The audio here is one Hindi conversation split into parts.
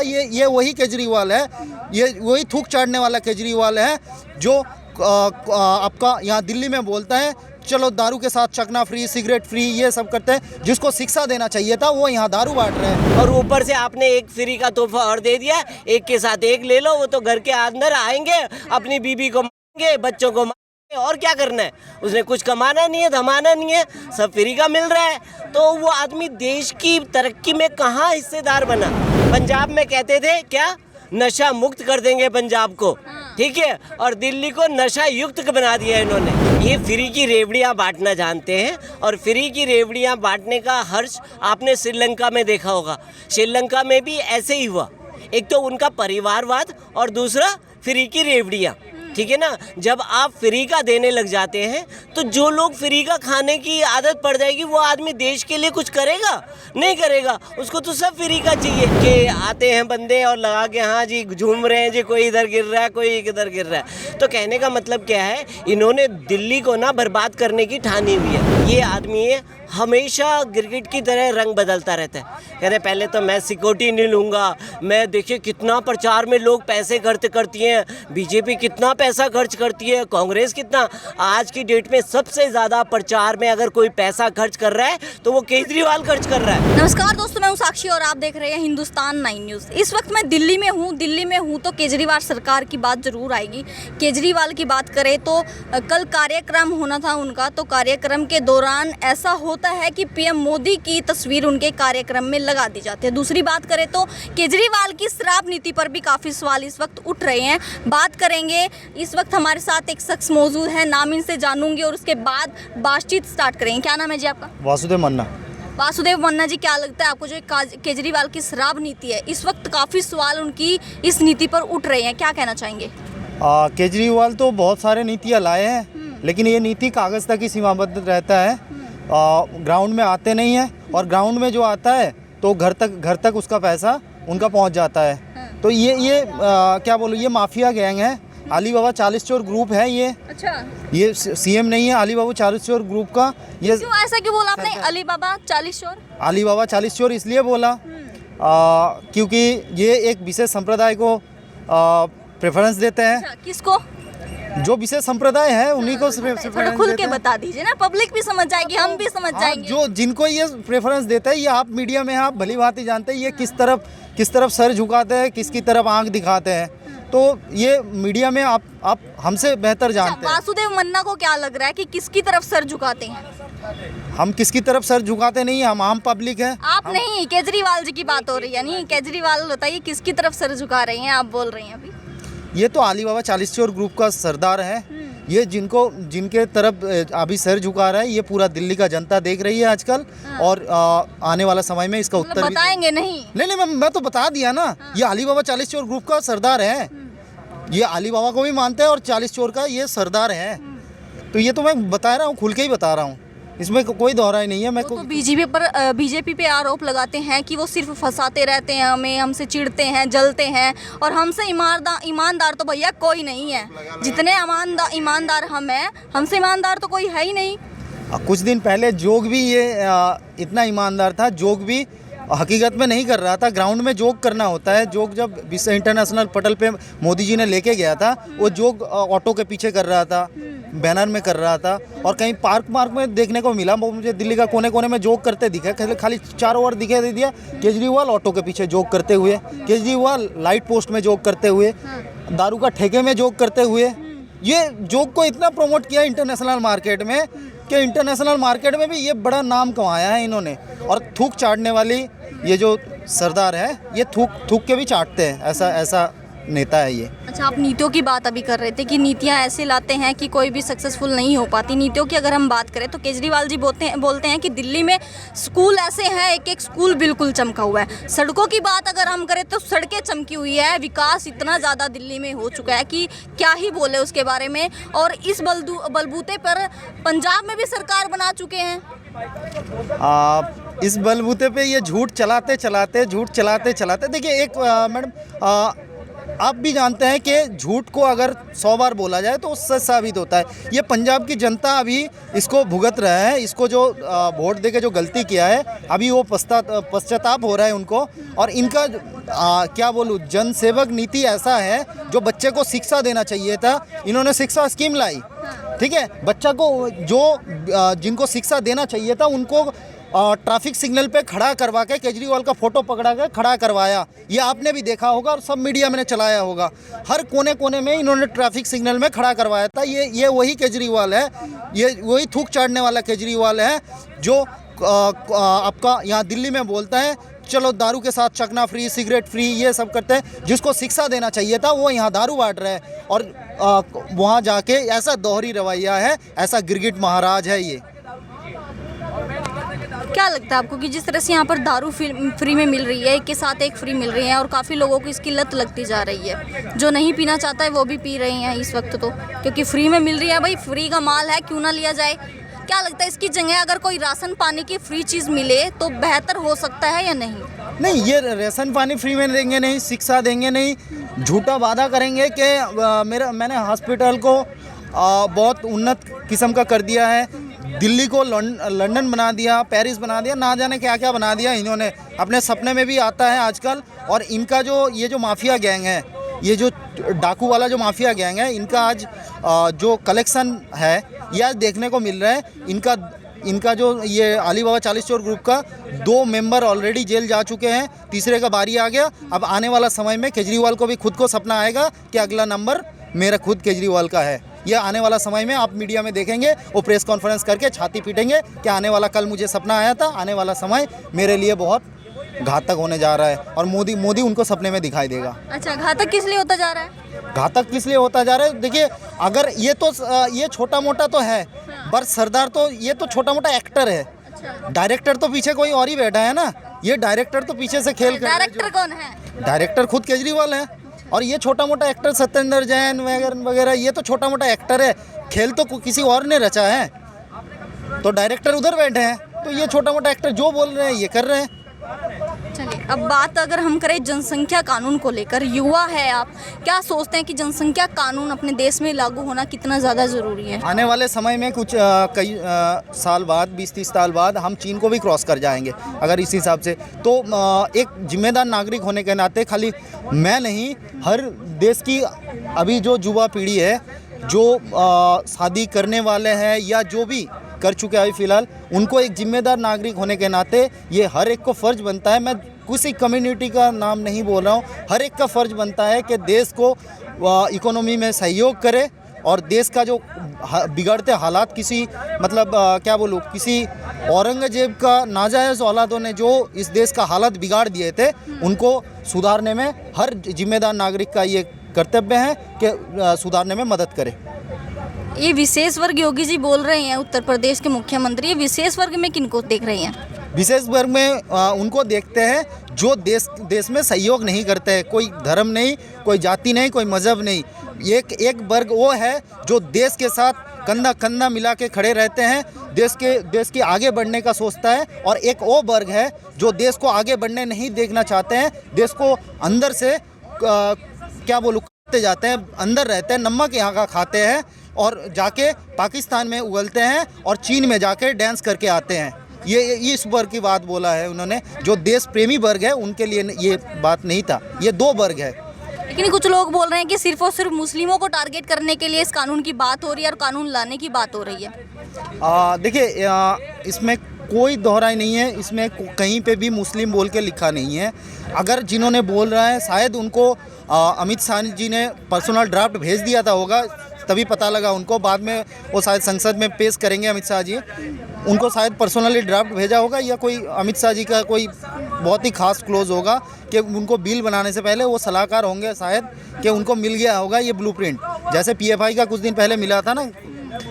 था। ये वही केजरीवाल है, ये वही थूक चाटने वाला केजरीवाल है जो आपका यहाँ दिल्ली में बोलता है चलो दारू के साथ चखना फ्री, सिगरेट फ्री, ये सब करते हैं। जिसको शिक्षा देना चाहिए था वो यहाँ दारू बांट रहे हैं। और ऊपर से आपने एक फ्री का तोहफा और दे दिया, एक के साथ एक ले लो। वो तो घर के अंदर आएंगे, अपनी बीबी को मारेंगे, बच्चों को मारेंगे, और क्या करना है? उसने कुछ कमाना नहीं है, धमाना नहीं है, सब फ्री का मिल रहा है। तो वो आदमी देश की तरक्की में कहाँ हिस्सेदार बना? पंजाब में कहते थे क्या, नशा मुक्त कर देंगे पंजाब को, ठीक है, और दिल्ली को नशा युक्त बना दिया इन्होंने। ये फ्री की रेवड़ियाँ बांटना जानते हैं, और फ्री की रेवड़ियाँ बांटने का हर्ष आपने श्रीलंका में देखा होगा। श्रीलंका में भी ऐसे ही हुआ। एक तो उनका परिवारवाद और दूसरा फ्री की रेवड़ियाँ, ठीक है ना। जब आप फ्री का देने लग जाते हैं तो जो लोग फ्री का खाने की आदत पड़ जाएगी वो आदमी देश के लिए कुछ करेगा? नहीं करेगा। उसको तो सब फ्री का चाहिए कि आते हैं बंदे और लगा के हाँ जी झूम रहे हैं जी, कोई इधर गिर रहा है, कोई इधर गिर रहा है। तो कहने का मतलब क्या है, इन्होंने दिल्ली को ना बर्बाद करने की ठानी हुई है। ये आदमी हमेशा गिरगिट की तरह रंग बदलता रहता है। कहते पहले तो मैं सिक्योरिटी नहीं लूँगा, मैं देखिए कितना प्रचार में लोग पैसे खर्च करती हैं, बीजेपी कितना पैसा खर्च करती है, कांग्रेस कितना। आज की डेट में सबसे ज़्यादा प्रचार में अगर कोई पैसा खर्च कर रहा है तो वो केजरीवाल खर्च कर रहा है। नमस्कार दोस्तों, मैं हूं साक्षी और आप देख रहे हैं हिंदुस्तान 9 न्यूज़। इस वक्त मैं दिल्ली में हूं तो केजरीवाल सरकार की बात ज़रूर आएगी। केजरीवाल की बात करें तो कल कार्यक्रम होना था उनका, तो कार्यक्रम के दौरान ऐसा होता है कि पीएम मोदी की तस्वीर उनके कार्यक्रम में लगा दी जाती है। दूसरी बात करें तो केजरीवाल की शराब नीति पर भी काफ़ी सवाल इस वक्त उठ रहे हैं। बात करेंगे, इस वक्त हमारे साथ एक शख्स मौजूद है, नाम इनसे जानूंगी और उसके बाद बातचीत स्टार्ट करेंगे। क्या नाम है जी आपका? वासुदेव मन्ना। वासुदेव मन्ना जी, क्या लगता है आपको जो केजरीवाल की शराब नीति है, इस वक्त काफ़ी सवाल उनकी इस नीति पर उठ रहे हैं, क्या कहना चाहेंगे? केजरीवाल तो बहुत सारे नीतियाँ लाए हैं, लेकिन ये नीति कागज़ तक ही सीमाबद्ध रहता है, ग्राउंड में आते नहीं है। और ग्राउंड में जो आता है तो घर तक उसका पैसा उनका पहुंच जाता है। तो ये क्या बोलूं, ये माफिया गैंग है। अली बाबा 40 चोर ग्रुप है ये। अच्छा, ये सीएम नहीं है, अली बाबा 40 चोर ग्रुप का। ये क्यों ऐसा क्यों बोला आपने, अली बाबा 40 चोर? अली बाबा 40 चोर इसलिए बोला क्योंकि ये एक विशेष संप्रदाय को प्रेफरेंस देते हैं। अच्छा, किसको? जो विशेष संप्रदाय है उन्हीं को थोड़ा खुल के बता दीजिए ना, पब्लिक भी समझ जाएगी, हम भी समझ जाएंगे। जो जिनको ये प्रेफरेंस देते हैं, ये आप मीडिया में आप भली भांति जानते हैं ये किस तरफ सर झुकाते हैं, किसकी तरफ आंख दिखाते हैं। तो ये मीडिया में आप हमसे बेहतर जानते हैं। वासुदेव मन्ना को क्या लग रहा है कि किसकी तरफ सर झुकाते हैं? हम किसकी तरफ सर झुकाते नहीं है, हम आम पब्लिक है। आप नहीं, केजरीवाल जी की बात हो रही है। नहीं, केजरीवाल बताइए किसकी तरफ सर झुका रहे हैं, आप बोल रहे हैं अभी। ये तो अली बाबा 40 चोर ग्रुप का सरदार है। ये जिनके तरफ अभी सर झुका रहा है, ये पूरा दिल्ली का जनता देख रही है आजकल। और आने वाला समय में इसका उत्तर बताएंगे नहीं। मैं तो बता दिया ना। ये अली बाबा 40 चोर ग्रुप का सरदार है। ये अली बाबा को भी मानते हैं और 40 चोर का ये सरदार है। तो ये तो मैं बता रहा हूँ, खुल के ही बता रहा हूँ, इसमें कोई दोहराई नहीं है। मैं तो बीजेपी पे आरोप लगाते हैं कि वो सिर्फ फंसाते रहते हैं हमें, हमसे चिढ़ते हैं, जलते हैं, और हमसे ईमानदार तो भैया कोई नहीं है। जितने ईमानदार हम हैं, हमसे ईमानदार तो कोई है ही नहीं। कुछ दिन पहले जोग भी ये इतना ईमानदार था, जोग भी हकीकत में नहीं कर रहा था। ग्राउंड में जोग करना होता है। जोग जब विश्व इंटरनेशनल पटल पे मोदी जी ने लेके गया था, वो जोग ऑटो के पीछे कर रहा था, बैनर में कर रहा था, और कहीं पार्क में देखने को मिला। वो मुझे दिल्ली का कोने कोने में जोग करते दिखे, खाली चारों ओर दिखे दे दिया। केजरीवाल ऑटो के पीछे जोग करते हुए, केजरीवाल लाइट पोस्ट में जोग करते हुए, दारू का ठेके में जोग करते हुए। ये जोग को इतना प्रमोट किया इंटरनेशनल मार्केट में कि इंटरनेशनल मार्केट में भी ये बड़ा नाम कमाया है इन्होंने। और थूक चाटने वाली ये जो सरदार है, ये थूक के भी चाटते हैं, ऐसा नेता है ये। अच्छा, आप नीतियों की बात अभी कर रहे थे कि नीतियां ऐसे लाते हैं कि कोई भी सक्सेसफुल नहीं हो पाती। नीतियों की अगर हम बात करें तो केजरीवाल जी बोलते हैं कि दिल्ली में स्कूल ऐसे हैं, एक स्कूल बिल्कुल चमका हुआ है। सड़कों की बात अगर हम करें तो सड़कें चमकी हुई है। विकास इतना ज़्यादा दिल्ली में हो चुका है कि क्या ही बोले उसके बारे में। और इस बलबूते पर पंजाब में भी सरकार बना चुके हैं। इस बलबूते पे ये झूठ चलाते देखिए, एक मैडम आप भी जानते हैं कि झूठ को अगर 100 बार बोला जाए तो उससे साबित होता है। ये पंजाब की जनता अभी इसको भुगत रहा है, इसको जो वोट देके जो गलती किया है अभी वो पश्चाताप हो रहा है उनको। और इनका क्या बोलूँ, जनसेवक नीति ऐसा है जो बच्चे को शिक्षा देना चाहिए था, इन्होंने शिक्षा स्कीम लाई, ठीक है। बच्चा को जो जिनको शिक्षा देना चाहिए था उनको ट्रैफिक सिग्नल पे खड़ा करवा के केजरीवाल का फोटो पकड़ा के खड़ा करवाया। ये आपने भी देखा होगा और सब मीडिया में चलाया होगा। हर कोने कोने में इन्होंने ट्रैफिक सिग्नल में खड़ा करवाया था। ये वही केजरीवाल है, ये वही थूक चाटने वाला केजरीवाल है जो आपका यहाँ दिल्ली में बोलता है चलो दारू के साथ चखना फ्री, सिगरेट फ्री, ये सब करते हैं। जिसको शिक्षा देना चाहिए था वो यहाँ दारू बांट रहा है और वहाँ जाके ऐसा दोहरी रवैया है, ऐसा गिरगिट महाराज है ये। क्या लगता है आपको कि जिस तरह से यहाँ पर दारू फ्री में मिल रही है, एक के साथ एक फ्री मिल रही है और काफ़ी लोगों को इसकी लत लगती जा रही है, जो नहीं पीना चाहता है वो भी पी रहे हैं इस वक्त, तो क्योंकि फ्री में मिल रही है, भाई फ्री का माल है क्यों ना लिया जाए। क्या लगता है इसकी जगह अगर कोई राशन पानी की फ्री चीज़ मिले तो बेहतर हो सकता है या नहीं? नहीं, ये राशन पानी फ्री में देंगे नहीं, शिक्षा देंगे नहीं, झूठा वादा करेंगे कि मैंने हॉस्पिटल को बहुत उन्नत किस्म का कर दिया है, दिल्ली को लंदन बना दिया, पेरिस बना दिया, ना जाने क्या क्या बना दिया इन्होंने। अपने सपने में भी आता है आजकल। और इनका ये जो माफिया गैंग है, ये जो डाकू वाला जो माफिया गैंग है, इनका आज जो कलेक्शन है ये आज देखने को मिल रहा है। इनका जो ये अलीबाबा 40 चोर ग्रुप का 2 मेंबर ऑलरेडी जेल जा चुके हैं, तीसरे का बारी आ गया। अब आने वाला समय में केजरीवाल को भी खुद को सपना आएगा कि अगला नंबर मेरा खुद केजरीवाल का है। ये आने वाला समय में आप मीडिया में देखेंगे, वो प्रेस कॉन्फ्रेंस करके छाती पीटेंगे कि आने वाला कल मुझे सपना आया था, आने वाला समय मेरे लिए बहुत घातक होने जा रहा है। और मोदी उनको सपने में दिखाई देगा। अच्छा, घातक किस लिए होता जा रहा है? घातक किस लिए होता जा रहा है, देखिए, अगर ये छोटा मोटा तो है, पर सरदार तो ये तो छोटा मोटा एक्टर है। अच्छा। डायरेक्टर तो पीछे कोई और ही बैठा है ना, ये डायरेक्टर तो पीछे से खेल कर। डायरेक्टर कौन है? डायरेक्टर खुद केजरीवाल है। और ये छोटा मोटा एक्टर सत्येंद्र जैन वगैरह ये तो छोटा मोटा एक्टर है, खेल तो किसी और ने रचा है। तो डायरेक्टर उधर बैठे हैं, तो ये छोटा मोटा एक्टर जो बोल रहे हैं ये कर रहे हैं। चलिए, अब बात अगर हम करें जनसंख्या कानून को लेकर, युवा है आप, क्या सोचते हैं कि जनसंख्या कानून अपने देश में लागू होना कितना ज़्यादा ज़रूरी है? आने वाले समय में कुछ कई साल बाद, 20-30 साल बाद हम चीन को भी क्रॉस कर जाएंगे अगर इस हिसाब से। तो एक जिम्मेदार नागरिक होने के नाते खाली मैं नहीं, हर देश की अभी जो युवा पीढ़ी है, जो शादी करने वाले हैं या जो भी कर चुके हैं अभी फ़िलहाल, उनको एक जिम्मेदार नागरिक होने के नाते ये हर एक को फ़र्ज़ बनता है, मैं किसी कम्युनिटी का नाम नहीं बोल रहा हूँ, हर एक का फ़र्ज़ बनता है कि देश को इकोनॉमी में सहयोग करे और देश का जो बिगड़ते हालात किसी क्या बोलूँ, किसी औरंगजेब का नाजायज़ औलादों ने जो इस देश का हालत बिगाड़ दिए थे, उनको सुधारने में हर जिम्मेदार नागरिक का ये कर्तव्य है कि सुधारने में मदद करे। ये विशेष वर्ग योगी जी बोल रहे हैं, उत्तर प्रदेश के मुख्यमंत्री, ये विशेष वर्ग में किनको देख रहे हैं? विशेष वर्ग में उनको देखते हैं जो देश में सहयोग नहीं करते हैं, कोई धर्म नहीं, कोई जाति नहीं, कोई मज़हब नहीं। एक वर्ग वो है जो देश के साथ कंधा कंधा मिला के खड़े रहते हैं, देश के आगे बढ़ने का सोचता है। और एक वो वर्ग है जो देश को आगे बढ़ने नहीं देखना चाहते हैं, देश को अंदर से क्या बोलूँ खाते जाते हैं, अंदर रहते हैं, नमक यहाँ का खाते हैं और जाके पाकिस्तान में उगलते हैं और चीन में जाके डांस करके आते हैं। ये इस वर्ग की बात बोला है उन्होंने। जो देश प्रेमी वर्ग है उनके लिए ये बात नहीं था, ये 2 वर्ग है। लेकिन कुछ लोग बोल रहे हैं कि सिर्फ और सिर्फ मुस्लिमों को टारगेट करने के लिए इस कानून की बात हो रही है और कानून लाने की बात हो रही है। देखिए, इसमें कोई दोहराई नहीं है, इसमें कहीं पे भी मुस्लिम बोल के लिखा नहीं है। अगर जिन्होंने बोल रहा है शायद उनको अमित शाह जी ने पर्सनल ड्राफ्ट भेज दिया था होगा, तभी पता लगा उनको। बाद में वो शायद संसद में पेश करेंगे अमित शाह जी, उनको शायद पर्सनली ड्राफ्ट भेजा होगा या कोई अमित शाह जी का कोई बहुत ही खास क्लोज होगा कि उनको बिल बनाने से पहले वो सलाहकार होंगे शायद, कि उनको मिल गया होगा ये ब्लूप्रिंट। जैसे PFI का कुछ दिन पहले मिला था ना,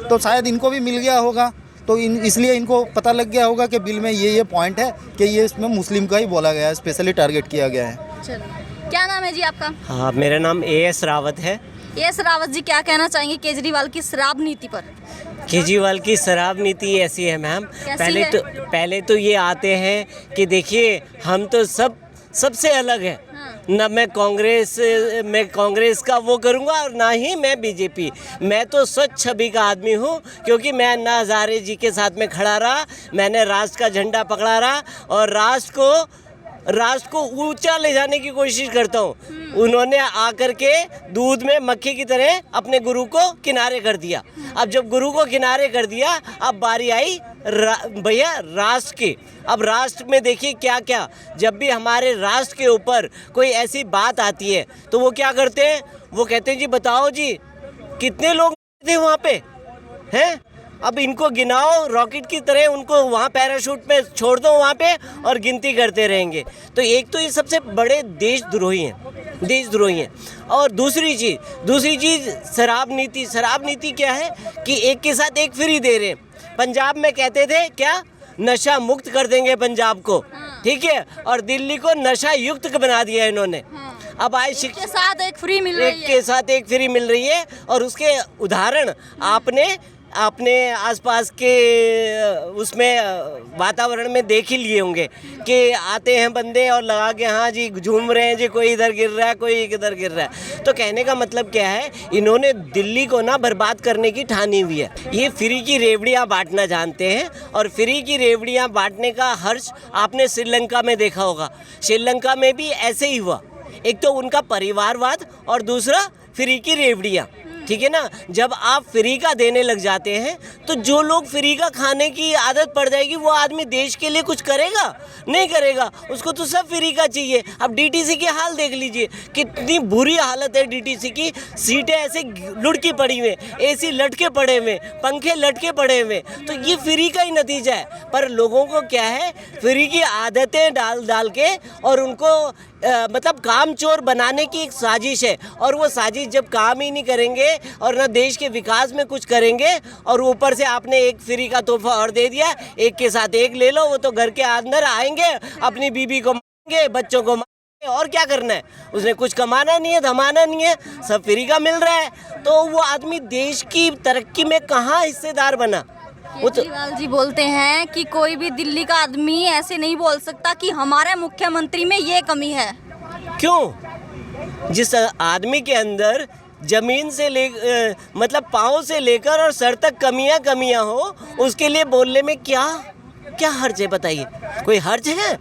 तो शायद इनको भी मिल गया होगा। तो इसलिए इनको पता लग गया होगा कि बिल में ये पॉइंट है कि ये इसमें मुस्लिम का ही बोला गया है, स्पेशली टारगेट किया गया है। चलो, क्या नाम है जी आपका? हाँ, मेरा नाम AS रावत है। AS रावत जी, क्या कहना चाहेंगे केजरीवाल की शराब नीति पर? केजरीवाल की शराब नीति ऐसी है मैम, पहले तो ये आते हैं कि देखिए हम तो सबसे अलग हैं, ना मैं कांग्रेस का वो करूँगा और ना ही मैं बीजेपी। मैं तो स्वच्छ छवि का आदमी हूँ, क्योंकि मैं अन्ना हज़ारे जी के साथ में खड़ा रहा, मैंने राष्ट्र का झंडा पकड़ा रहा और राष्ट्र को ऊंचा ले जाने की कोशिश करता हूँ। उन्होंने आकर के दूध में मक्खी की तरह अपने गुरु को किनारे कर दिया। अब जब गुरु को किनारे कर दिया, अब बारी आई भैया राष्ट्र की। अब राष्ट्र में देखिए क्या क्या, जब भी हमारे राष्ट्र के ऊपर कोई ऐसी बात आती है तो वो क्या करते हैं, वो कहते हैं जी बताओ जी कितने लोग थे वहाँ पे हैं, अब इनको गिनाओ, रॉकेट की तरह उनको वहाँ पैराशूट पे छोड़ दो वहाँ पे और गिनती करते रहेंगे। तो एक तो ये सबसे बड़े देशद्रोही हैं। और दूसरी चीज़ शराब नीति क्या है कि एक के साथ एक फ्री दे रहे हैं। पंजाब में कहते थे क्या, नशा मुक्त कर देंगे पंजाब को, ठीक है, और दिल्ली को नशा युक्त बना दिया इन्होंने। अब आए के साथ एक फ्री मिल रही है, के साथ एक फ्री मिल रही है। और उसके उदाहरण आपने आसपास के उसमें वातावरण में देख ही लिए होंगे कि आते हैं बंदे और लगा के हाँ जी झूम रहे हैं जी, कोई इधर गिर रहा है, कोई इधर गिर रहा है। तो कहने का मतलब क्या है, इन्होंने दिल्ली को ना बर्बाद करने की ठानी हुई है। ये फ्री की रेवड़ियाँ बांटना जानते हैं और फ्री की रेवड़ियाँ बांटने का हर्ष आपने श्रीलंका में देखा होगा। श्रीलंका में भी ऐसे ही हुआ, एक तो उनका परिवारवाद और दूसरा फ्री की रेवड़ियाँ, ठीक है ना। जब आप फ्री का देने लग जाते हैं तो जो लोग फ्री का खाने की आदत पड़ जाएगी वो आदमी देश के लिए कुछ करेगा, नहीं करेगा, उसको तो सब फ्री का चाहिए। अब डीटीसी की हाल देख लीजिए, कितनी बुरी हालत है डीटीसी की। सीटें ऐसे लुढ़की पड़ी हुई, एसी लटके पड़े हुए, पंखे लटके पड़े हुए, तो ये फ्री का ही नतीजा है। पर लोगों को क्या है, फ्री की आदतें डाल के और उनको मतलब काम चोर बनाने की एक साजिश है। और वो साजिश जब काम ही नहीं करेंगे और ना देश के विकास में कुछ करेंगे, और ऊपर से आपने एक फ्री का तोहफा और दे दिया, एक के साथ एक ले लो, वो तो घर के अंदर आएंगे, अपनी बीबी को मारेंगे, बच्चों को मारेंगे, और क्या करना है, उसने कुछ कमाना नहीं है, धमाना नहीं है, सब फ्री का मिल रहा है। तो वो आदमी देश की तरक्की में कहाँ हिस्सेदार बना। केजरीवाल जी बोलते हैं कि कोई भी दिल्ली का आदमी ऐसे नहीं बोल सकता कि हमारे मुख्यमंत्री में ये कमी है। क्यों? जिस आदमी के अंदर जमीन से मतलब पाँव से लेकर और सर तक कमियां हो, उसके लिए बोलने में क्या हर्ज है, बताइए, कोई हर्ज है?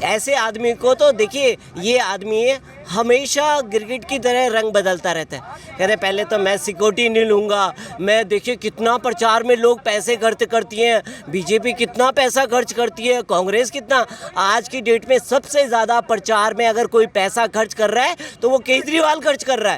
ऐसे आदमी को तो देखिए, ये आदमी हमेशा गिरगिट की तरह रंग बदलता रहता है। कह रहे पहले तो मैं सिक्योरिटी नहीं लूँगा, मैं देखिए कितना प्रचार में लोग पैसे खर्च करती हैं, बीजेपी कितना पैसा खर्च करती है, कांग्रेस कितना। आज की डेट में सबसे ज़्यादा प्रचार में अगर कोई पैसा खर्च कर रहा है तो वो केजरीवाल खर्च कर रहा है।